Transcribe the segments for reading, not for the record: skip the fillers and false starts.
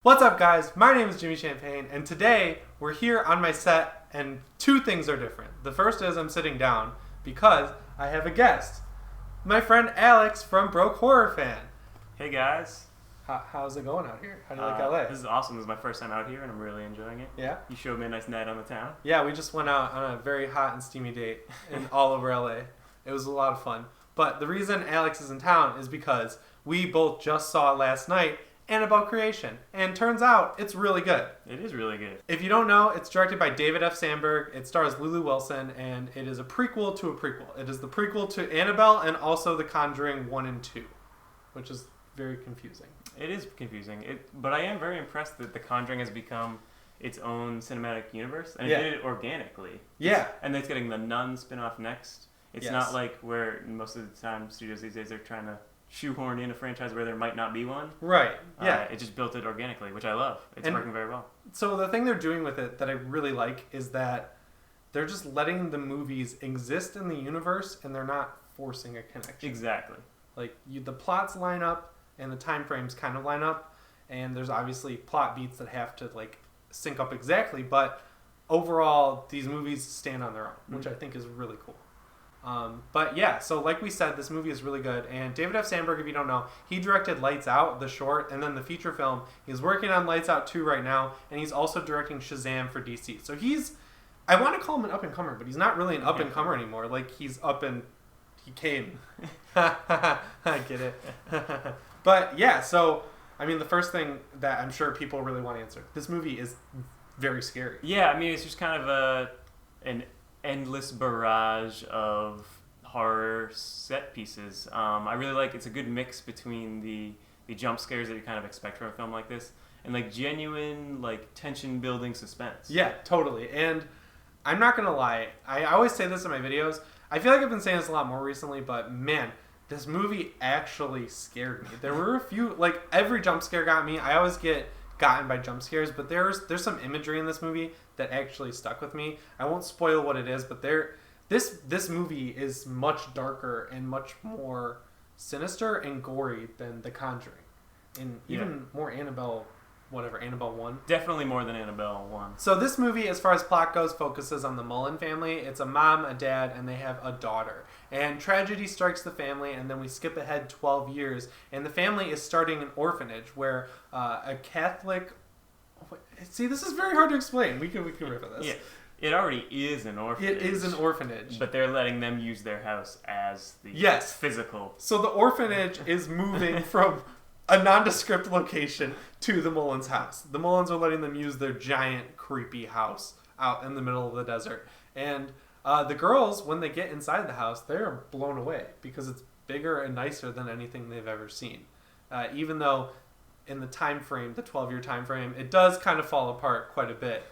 What's up, guys? My name is Jimmy Champagne, and today we're here on my set, and two things are different. The first is I'm sitting down because I have a guest, my friend Alex from Broke Horror Fan. Hey guys. How's it going out here? How do you like LA? This is awesome. This is my first time out here, and I'm really enjoying it. Yeah? You showed me a nice night on the town. Yeah, we just went out on a very hot and steamy date all over LA. It was a lot of fun. But the reason Alex is in town is because we both just saw last night Annabelle Creation, and turns out it's really good. It is really good. If you don't know, it's directed by David F. Sandberg. It stars Lulu Wilson, and it is a prequel to a prequel. It is the prequel to Annabelle and also The Conjuring 1 and 2, which is very confusing. It is confusing, but I am very impressed that The Conjuring has become its own cinematic universe, and it did it organically. Yeah. And it's getting the Nun spin-off next. It's not like where most of the time studios these days are trying to shoehorn in a franchise where there might not be one. Right, yeah. It just built it organically, which I love. It's working very well. So the thing they're doing with it that I really like is that they're just letting the movies exist in the universe, and they're not forcing a connection. Exactly. Like, the plots line up, and the time frames kind of line up, and there's obviously plot beats that have to, like, sync up exactly, but overall, these movies stand on their own, which I think is really cool. But yeah, so like we said, this movie is really good. And David F. Sandberg, if you don't know, he directed Lights Out, the short, and then the feature film. He's working on Lights Out 2 right now, and he's also directing Shazam for DC. So I want to call him an up-and-comer, but he's not really an up-and-comer anymore. Like, he came. I get it. But yeah, so, I mean, the first thing that I'm sure people really want to answer, this movie is very scary. Yeah, I mean, it's just kind of an endless barrage of horror set pieces. I really like it's a good mix between the jump scares that you kind of expect from a film like this and like genuine like tension building suspense. Yeah, totally. And I'm not gonna lie, I always say this in my videos. I feel like I've been saying this a lot more recently, but man, this movie actually scared me. There were a few, like, every jump scare got me. I always get gotten by jump scares, but there's some imagery in this movie that actually stuck with me. I won't spoil what it is, but this movie is much darker and much more sinister and gory than The Conjuring, and even more Annabelle 1. Definitely more than Annabelle 1. So this movie, as far as plot goes, focuses on the Mullen family. It's a mom, a dad, and they have a daughter. And tragedy strikes the family, and then we skip ahead 12 years, and the family is starting an orphanage where a Catholic... See, this is very hard to explain. We can riff on this. Yeah, it already is an orphanage. It is an orphanage. But they're letting them use their house as the physical... So the orphanage is moving from a nondescript location to the Mullins' house. The Mullins are letting them use their giant, creepy house out in the middle of the desert. And the girls, when they get inside the house, they're blown away because it's bigger and nicer than anything they've ever seen. Even though in the time frame, the 12-year time frame, it does kind of fall apart quite a bit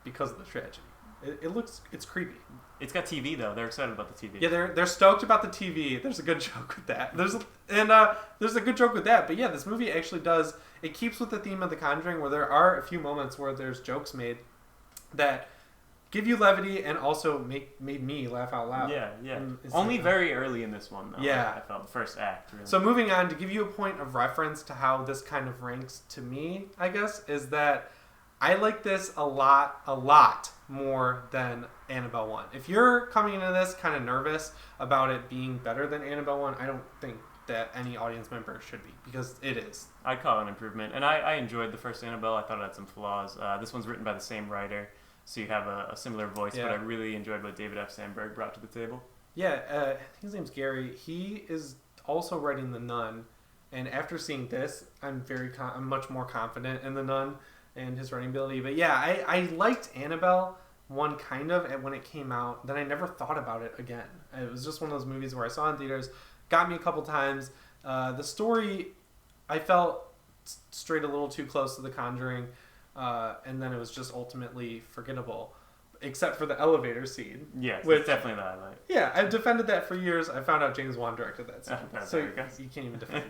because of the tragedy. It's creepy. It's got TV though. They're excited about the TV. Yeah, they're stoked about the TV. There's a good joke with that. There's a good joke with that. But yeah, this movie actually it keeps with the theme of The Conjuring, where there are a few moments where there's jokes made that give you levity and also made me laugh out loud. Yeah. Only very early in this one though. Yeah, I felt the first act. Really. So moving on, to give you a point of reference to how this kind of ranks to me, I guess, is that I like this a lot more than Annabelle 1. If you're coming into this kind of nervous about it being better than Annabelle 1, I don't think that any audience member should be, because it is. I'd call it an improvement. And I enjoyed the first Annabelle. I thought it had some flaws. This one's written by the same writer, so you have a similar voice, but I really enjoyed what David F. Sandberg brought to the table. Yeah, I think his name's Gary. He is also writing The Nun, and after seeing this, I'm much more confident in The Nun and his writing ability. But yeah, I liked Annabelle 1 kind of when it came out. Then I never thought about it again. It was just one of those movies where I saw in theaters, got me a couple times. The story, I felt strayed a little too close to The Conjuring, and then it was just ultimately forgettable, except for the elevator scene. Yes, it's definitely the highlight. Yeah, I've defended that for years. I found out James Wan directed that scene, so you can't even defend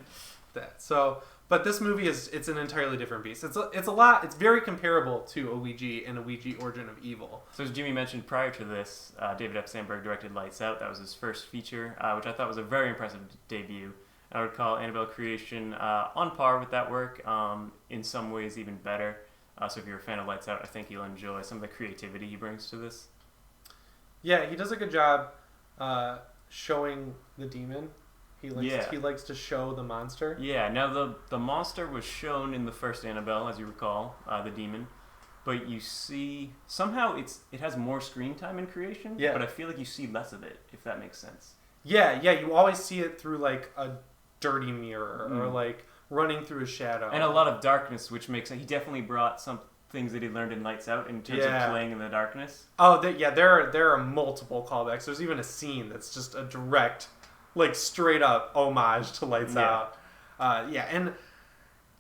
that. So, but this movie it's an entirely different beast. It's very comparable to a Ouija and a Ouija Origin of Evil. So as Jimmy mentioned, prior to this, David F. Sandberg directed Lights Out. That was his first feature, which I thought was a very impressive debut. I would call Annabelle Creation on par with that work, in some ways even better. So if you're a fan of Lights Out, I think you'll enjoy some of the creativity he brings to this. Yeah, he does a good job showing the demon. He likes to show the monster. Yeah, now the monster was shown in the first Annabelle, as you recall, the demon. But you see, somehow it has more screen time in Creation, but I feel like you see less of it, if that makes sense. Yeah, you always see it through like a dirty mirror or like running through a shadow. And a lot of darkness, which makes he definitely brought some things that he learned in Lights Out in terms of playing in the darkness. Oh, there are multiple callbacks. There's even a scene that's just a direct, like straight up homage to Lights Out. And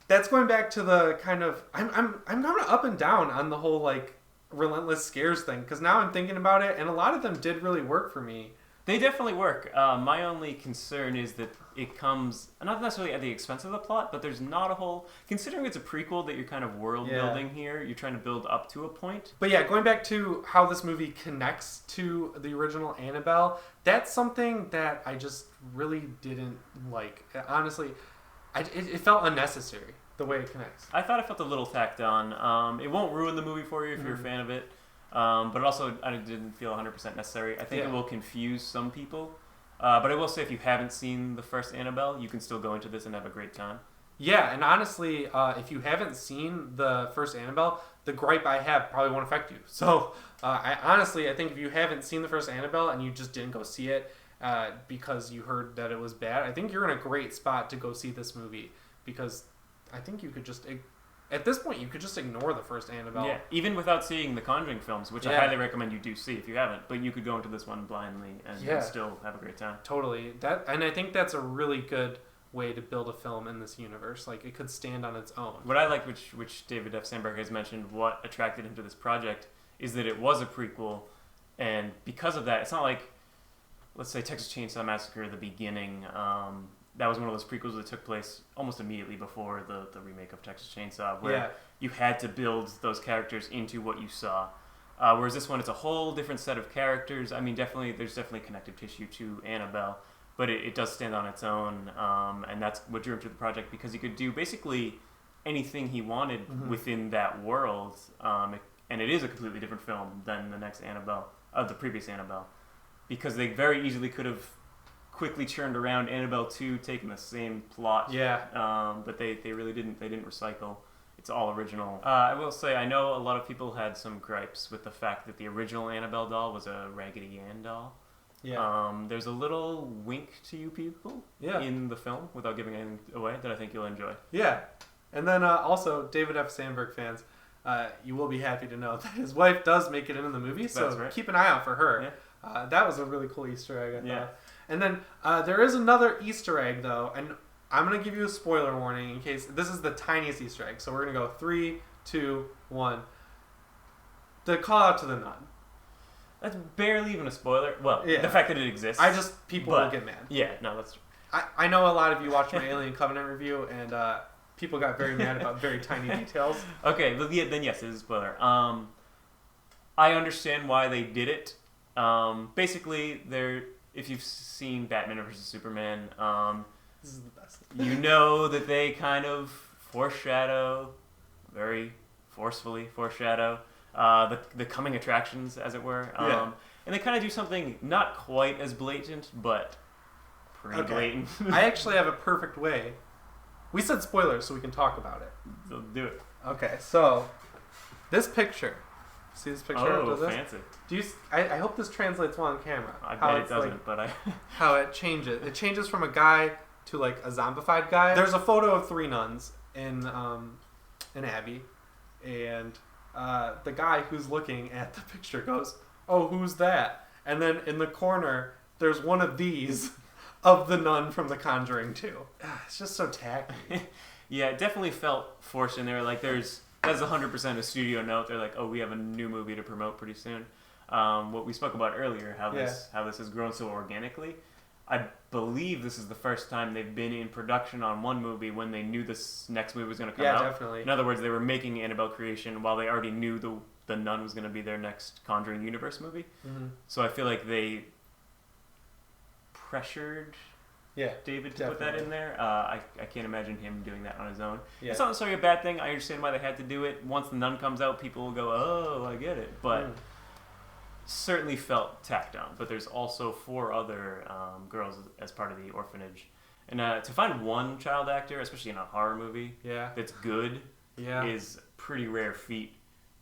that's going back to the kind of I'm kind of up and down on the whole like relentless scares thing, because now I'm thinking about it, and a lot of them did really work for me. They definitely work. My only concern is that it comes not necessarily at the expense of the plot, but there's not a whole... Considering it's a prequel that you're kind of world building here, you're trying to build up to a point. But yeah, going back to how this movie connects to the original Annabelle, that's something that I just really didn't like. Honestly, it felt unnecessary, the way it connects. I thought it felt a little tacked on. It won't ruin the movie for you if you're a fan of it. But also, I didn't feel 100% necessary. I think it will confuse some people. But I will say, if you haven't seen the first Annabelle, you can still go into this and have a great time. Yeah, and honestly, if you haven't seen the first Annabelle, the gripe I have probably won't affect you. So, I think if you haven't seen the first Annabelle and you just didn't go see it because you heard that it was bad, I think you're in a great spot to go see this movie, because I think you could just... At this point, you could just ignore the first Annabelle. Yeah, even without seeing the Conjuring films, which I highly recommend you do see if you haven't. But you could go into this one blindly and still have a great time. Totally. And I think that's a really good way to build a film in this universe. Like, it could stand on its own. What I like, which David F. Sandberg has mentioned, what attracted him to this project, is that it was a prequel. And because of that, it's not like, let's say, Texas Chainsaw Massacre, the beginning... that was one of those prequels that took place almost immediately before the remake of Texas Chainsaw, where you had to build those characters into what you saw. Whereas this one, it's a whole different set of characters. I mean, there's definitely connective tissue to Annabelle, but it does stand on its own, and that's what drew him to the project, because he could do basically anything he wanted within that world, and it is a completely different film than the next Annabelle, the previous Annabelle, because they very easily could have quickly churned around Annabelle 2, taking the same plot. But they really didn't. They didn't recycle. It's all original. I will say, I know a lot of people had some gripes with the fact that the original Annabelle doll was a Raggedy Ann doll. There's a little wink to you people in the film, without giving anything away, that I think you'll enjoy. Yeah. And then also, David F. Sandberg fans, you will be happy to know that his wife does make it into the movie, so keep an eye out for her. That was a really cool Easter egg, I thought. And then there is another Easter egg, though, and I'm going to give you a spoiler warning in case... This is the tiniest Easter egg, so we're going to go 3, 2, 1. The call out to the nun. That's barely even a spoiler. Well, the fact that it exists. People will get mad. Yeah, no, that's true. I know a lot of you watched my Alien Covenant review, and people got very mad about very tiny details. Okay, then yes, it is a spoiler. I understand why they did it. Basically, if you've seen Batman vs. Superman, this is the best. You know that they kind of very forcefully foreshadow, the coming attractions, as it were. And they kind of do something not quite as blatant, but pretty blatant. I actually have a perfect way. We said spoilers, so we can talk about it. So do it. Okay, so this picture. See this picture? Oh, fancy. I hope this translates well on camera. I bet it doesn't, but how it changes. It changes from a guy to like a zombified guy. There's a photo of 3 nuns in Abbey, and the guy who's looking at the picture goes, "Oh, who's that?" And then in the corner, there's one of these of the nun from The Conjuring 2. It's just so tacky. Yeah, it definitely felt forced in there. Like that's 100% a studio note. They're like, oh, we have a new movie to promote pretty soon. What we spoke about earlier, how this has grown so organically. I believe this is the first time they've been in production on one movie when they knew this next movie was going to come out. Yeah, definitely. In other words, they were making Annabelle Creation while they already knew the Nun was going to be their next Conjuring Universe movie. So I feel like they pressured Yeah, David to put that in there. I can't imagine him doing that on his own. Yeah. It's not necessarily a bad thing. I understand why they had to do it. Once the nun comes out, people will go, oh, I get it. But certainly felt tacked on. But there's also 4 other girls as part of the orphanage. And to find one child actor, especially in a horror movie, that's good is a pretty rare feat.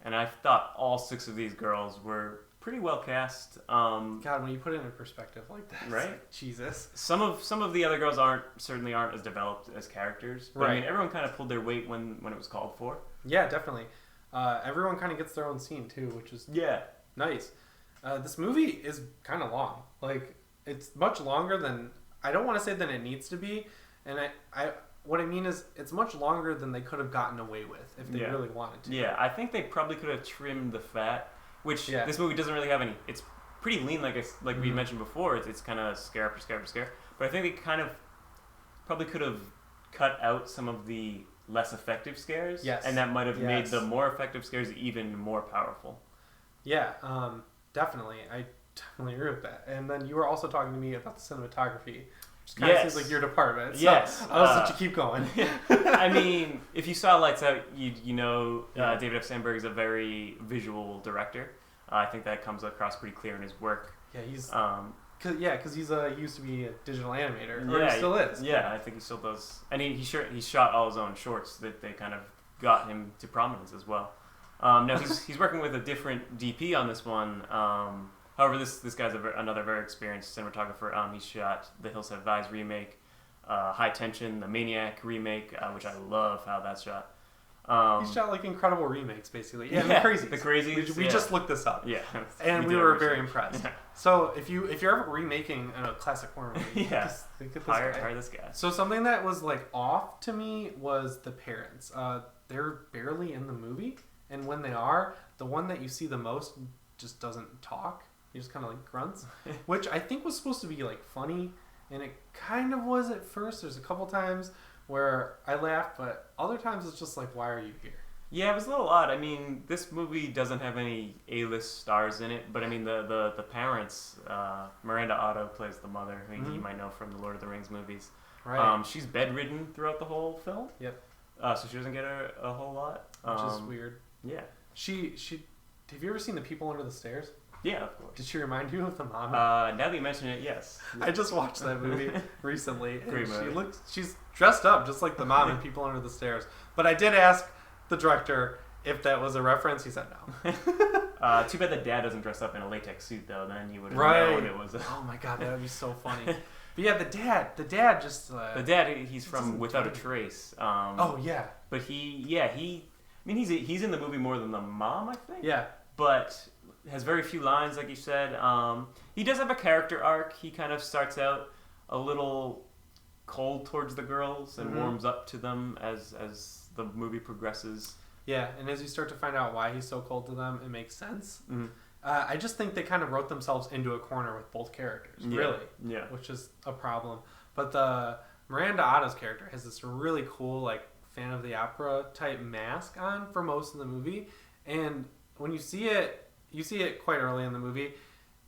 And I thought all 6 of these girls were pretty well cast. God, when you put it in perspective like that, right? Like, Jesus. Some of the other girls certainly aren't as developed as characters. But, right. I mean, everyone kind of pulled their weight when it was called for. Yeah, definitely. Everyone kind of gets their own scene too, which is nice. This movie is kind of long. Like, it's much longer than, I don't want to say than it needs to be, and I what I mean is it's much longer than they could have gotten away with if they really wanted to. Yeah, I think they probably could have trimmed the fat, which this movie doesn't really have any. It's pretty lean, like we mentioned before. It's kind of scare after scare after scare. But I think they kind of probably could have cut out some of the less effective scares. Yes. And that might have made the more effective scares even more powerful. Yeah, definitely. I definitely agree with that. And then you were also talking to me about the cinematography, which kind of seems like your department. So I'll just let you keep going. I mean, if you saw Lights Out, you know David F. Sandberg is a very visual director. I think that comes across pretty clear in his work. Yeah, he's because he used to be a digital animator, or he still is. Yeah, I think he still does. And he shot all his own shorts that they kind of got him to prominence as well. Now he's working with a different DP on this one. However, this guy's another very experienced cinematographer. He shot the Hills Have Eyes remake, High Tension, the Maniac remake, which I love how that's shot. He shot like incredible remakes, basically. Yeah, the Crazies. The Crazies. We just looked this up. Yeah, and we were very impressed. Yeah. So if you're ever remaking a classic horror movie, just think of hire this guy. So something that was like off to me was the parents. They're barely in the movie, and when they are, the one that you see the most just doesn't talk. He just kind of like grunts, which I think was supposed to be like funny, and it kind of was at first. There's a couple times where I laughed, but other times it's just like, why are you here? Yeah, it was a little odd. I mean, this movie doesn't have any A-list stars in it, but I mean, the parents, Miranda Otto plays the mother, who you might know from the Lord of the Rings movies. Right. She's bedridden throughout the whole film. Yep. So she doesn't get a whole lot. Which is weird. Yeah. She. Have you ever seen The People Under the Stairs? Yeah, of course. Did she remind you of the mom? Now that you mention it, yes. I just watched that movie recently. Great movie. She's dressed up just like the mom in People Under the Stairs. But I did ask the director if that was a reference. He said no. Too bad the dad doesn't dress up in a latex suit, though. Then you would have known it was. Oh my god, that would be so funny. But yeah, the dad just. The dad, he's from Without a Trace. Oh yeah. But I mean, he's in the movie more than the mom, I think. Yeah. But has very few lines, like you said. He does have a character arc. He kind of starts out a little cold towards the girls and warms up to them as the movie progresses. Yeah, and as you start to find out why he's so cold to them, it makes sense. I just think they kind of wrote themselves into a corner with both characters, really. Yeah. Which is a problem. But the Miranda Otto's character has this really cool, like, Fan of the Opera type mask on for most of the movie. And when you see it quite early in the movie.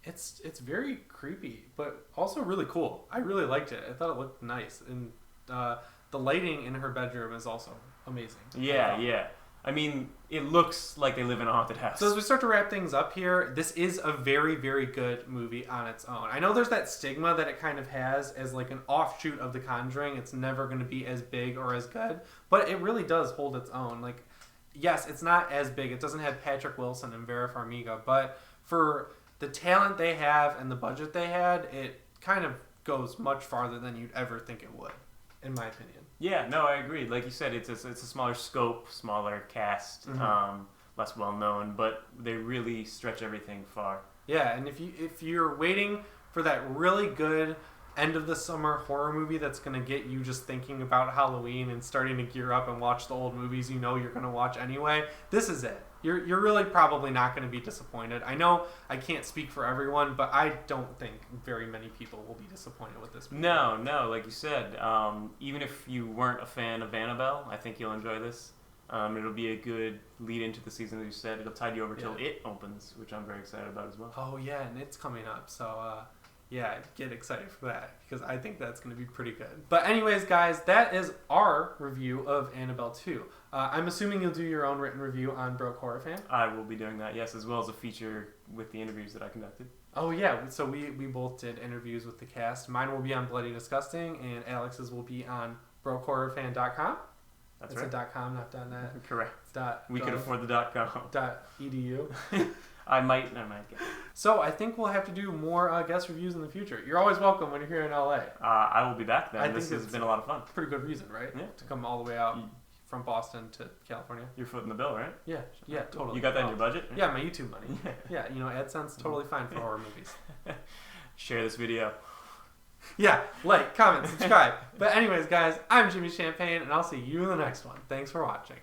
It's very creepy, but also really cool. I really liked it. I thought it looked nice. And the lighting in her bedroom is also amazing. Yeah. I mean, it looks like they live in a haunted house. So as we start to wrap things up here, this is a very, very good movie on its own. I know there's that stigma that it kind of has as like an offshoot of The Conjuring. It's never going to be as big or as good, but it really does hold its own. Like, yes, it's not as big. It doesn't have Patrick Wilson and Vera Farmiga, but for the talent they have and the budget they had, it kind of goes much farther than you'd ever think it would, in my opinion. Yeah, no, I agree. Like you said, it's a smaller scope, smaller cast, less well known, but they really stretch everything far. Yeah, and if you're waiting for that really good end of the summer horror movie that's going to get you just thinking about Halloween and starting to gear up and watch the old movies you know you're going to watch anyway, this is it. You're really probably not going to be disappointed. I know I can't speak for everyone, but I don't think very many people will be disappointed with this movie. No, like you said, even if you weren't a fan of Annabelle, I think you'll enjoy this. It'll be a good lead into the season, as you said. It'll tide you over till It opens, which I'm very excited about as well. Oh, yeah, and it's coming up, so Yeah, get excited for that because I think that's going to be pretty good. But anyways, guys, that is our review of Annabelle 2. I'm assuming you'll do your own written review on Broke Horror Fan? I will be doing that, yes, as well as a feature with the interviews that I conducted. Oh, yeah. So we both did interviews with the cast. Mine will be on Bloody Disgusting, and Alex's will be on BrokeHorrorFan.com. That's it's right. a .com, not .net. Correct. It's dot we gov, could afford the .com. .edu. I might get it. So I think we'll have to do more guest reviews in the future. You're always welcome when you're here in LA. I will be back then. I This think has been a lot of fun. Pretty good reason, right? Yeah. To come all the way out from Boston to California. You're footing the bill, right? Yeah, totally. You got that in your budget? Yeah, my YouTube money. Yeah, AdSense totally fine for horror movies. Share this video. Yeah, like, comment, subscribe. But anyways, guys, I'm Jimmy Champagne, and I'll see you in the next one. Thanks for watching.